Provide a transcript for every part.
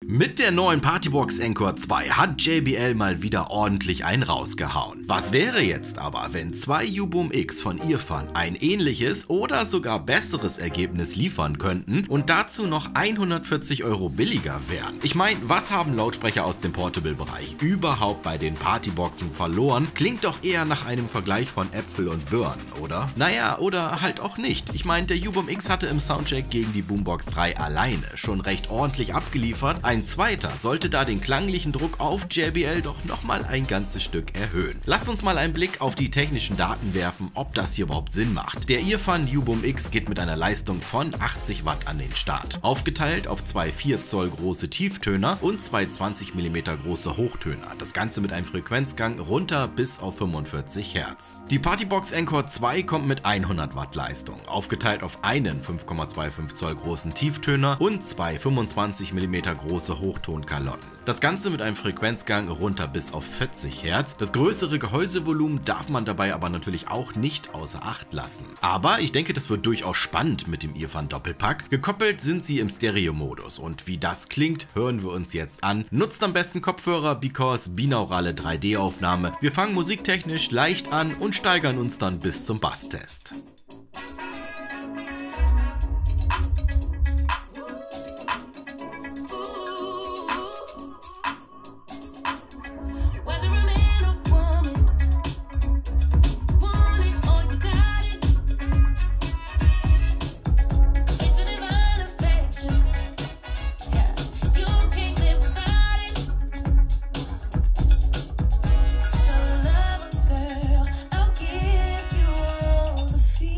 Mit der neuen Partybox Encore 2 hat JBL mal wieder ordentlich einen rausgehauen. Was wäre jetzt aber, wenn zwei UBOOM X von Earfun ein ähnliches oder sogar besseres Ergebnis liefern könnten und dazu noch 140 € billiger wären? Ich meine, was haben Lautsprecher aus dem Portable-Bereich überhaupt bei den Partyboxen verloren? Klingt doch eher nach einem Vergleich von Äpfel und Birnen, oder? Naja, oder halt auch nicht. Ich meine, der UBOOM X hatte im Soundcheck gegen die Boombox 3 alleine schon recht ordentlich abgeliefert. Ein zweiter sollte da den klanglichen Druck auf JBL doch nochmal ein ganzes Stück erhöhen. Lasst uns mal einen Blick auf die technischen Daten werfen, ob das hier überhaupt Sinn macht. Der Earfun UBOOM X geht mit einer Leistung von 80 Watt an den Start, aufgeteilt auf zwei 4 Zoll große Tieftöner und zwei 20 mm große Hochtöner. Das Ganze mit einem Frequenzgang runter bis auf 45 Hertz. Die Partybox Encore 2 kommt mit 100 Watt Leistung, aufgeteilt auf einen 5,25 Zoll großen Tieftöner und zwei 25 mm große Hochtonkalotten. Das Ganze mit einem Frequenzgang runter bis auf 40 Hertz. Das größere Gehäusevolumen darf man dabei aber natürlich auch nicht außer Acht lassen. Aber ich denke, das wird durchaus spannend mit dem Earfun Doppelpack. Gekoppelt sind sie im Stereo-Modus und wie das klingt, hören wir uns jetzt an. Nutzt am besten Kopfhörer, because binaurale 3D-Aufnahme. Wir fangen musiktechnisch leicht an und steigern uns dann bis zum Basstest. Feel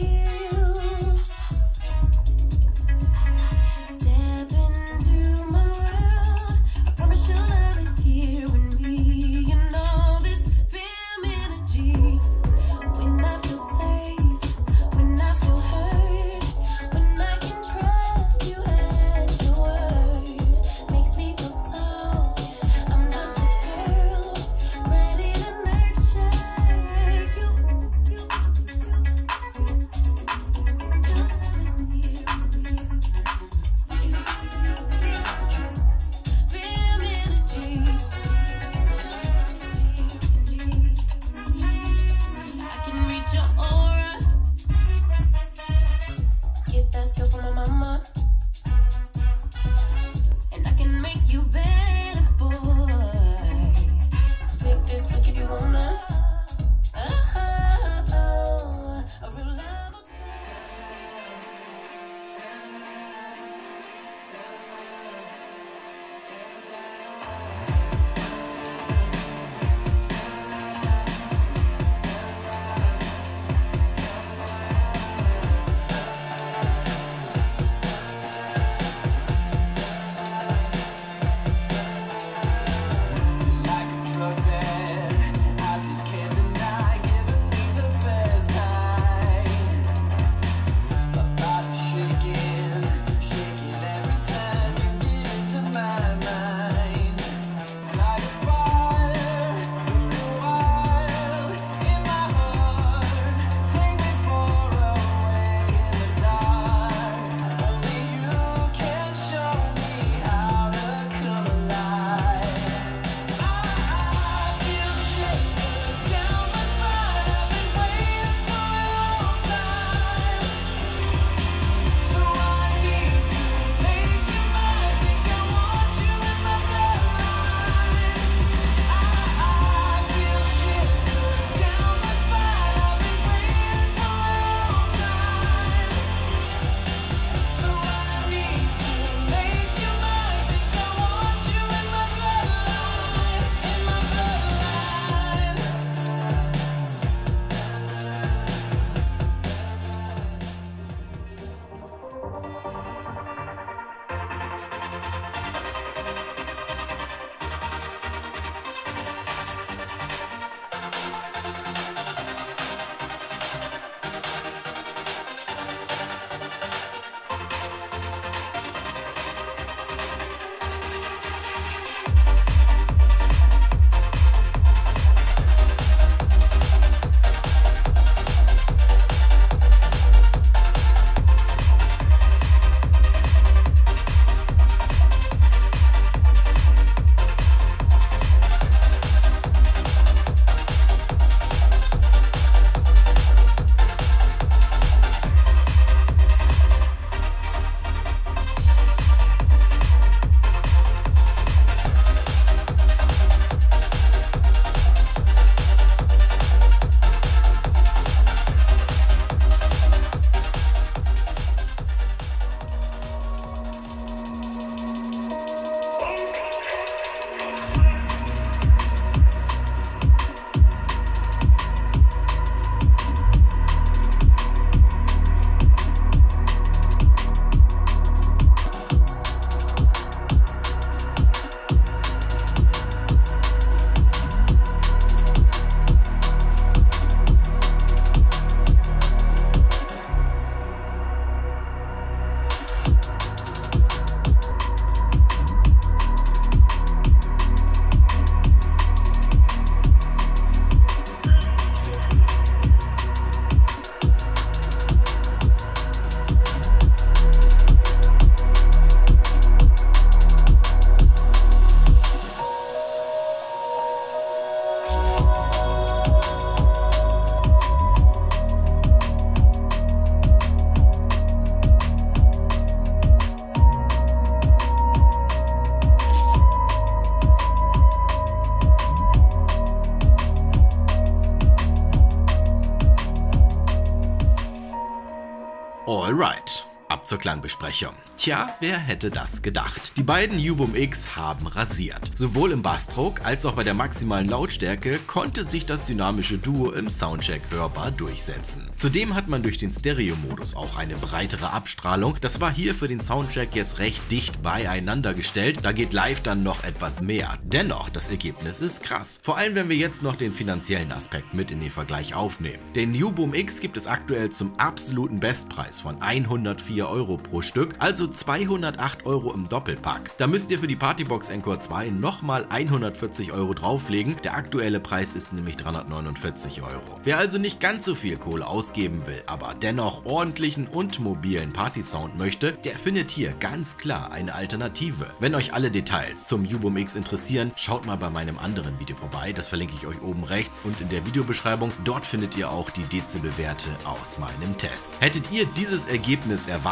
Alright. Ab zur Klangbesprechung. Tja, wer hätte das gedacht? Die beiden UBOOM X haben rasiert. Sowohl im Bassdruck als auch bei der maximalen Lautstärke konnte sich das dynamische Duo im Soundcheck hörbar durchsetzen. Zudem hat man durch den Stereo-Modus auch eine breitere Abstrahlung. Das war hier für den Soundcheck jetzt recht dicht beieinander gestellt. Da geht live dann noch etwas mehr. Dennoch, das Ergebnis ist krass. Vor allem, wenn wir jetzt noch den finanziellen Aspekt mit in den Vergleich aufnehmen. Den UBOOM X gibt es aktuell zum absoluten Bestpreis von 104 € pro Stück, also 208 € im Doppelpack. Da müsst ihr für die Partybox Encore 2 nochmal 140 € drauflegen. Der aktuelle Preis ist nämlich 349 €. Wer also nicht ganz so viel Kohle ausgeben will, aber dennoch ordentlichen und mobilen Partysound möchte, der findet hier ganz klar eine Alternative. Wenn euch alle Details zum UBOOM X interessieren, schaut mal bei meinem anderen Video vorbei. Das verlinke ich euch oben rechts und in der Videobeschreibung. Dort findet ihr auch die Dezibelwerte aus meinem Test. Hättet ihr dieses Ergebnis erwartet?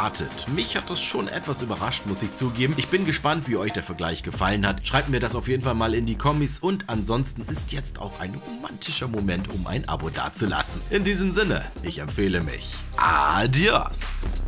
Mich hat das schon etwas überrascht, muss ich zugeben. Ich bin gespannt, wie euch der Vergleich gefallen hat. Schreibt mir das auf jeden Fall mal in die Kommis und ansonsten ist jetzt auch ein romantischer Moment, um ein Abo dazulassen. In diesem Sinne, ich empfehle mich. Adios!